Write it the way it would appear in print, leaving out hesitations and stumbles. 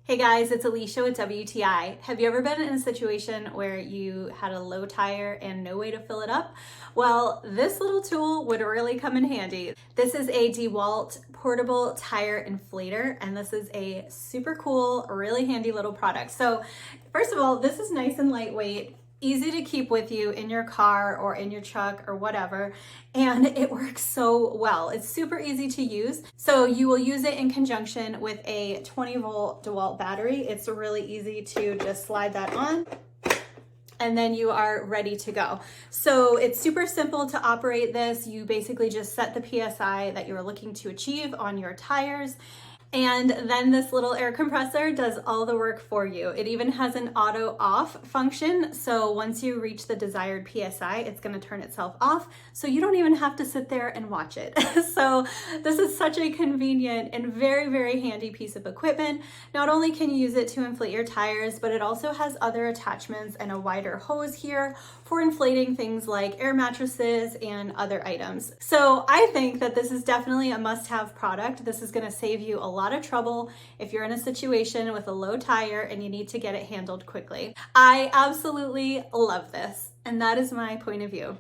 Hey guys, it's Alicia with WTI. Have you ever been in a situation where you had a low tire and no way to fill it up? Well, this little tool would really come in handy. This is a DEWALT portable tire inflator, and this is a super cool, really handy little product. So first of all, this is nice and lightweight, easy to keep with you in your car or in your truck or whatever, and it works so well. It's super easy to use. So you will use it in conjunction with a 20-volt DEWALT battery. It's really easy to just slide that on, and then you are ready to go. So it's super simple to operate this. You basically just set the PSI that you're looking to achieve on your tires, and then this little air compressor does all the work for you. It even has an auto off function. So once you reach the desired PSI, it's gonna turn itself off. So you don't even have to sit there and watch it. So this is such a convenient and very, very handy piece of equipment. Not only can you use it to inflate your tires, but it also has other attachments and a wider hose here for inflating things like air mattresses and other items. So I think that this is definitely a must-have product. This is gonna save you a lot of trouble if you're in a situation with a low tire and you need to get it handled quickly. I absolutely love this, and that is my point of view.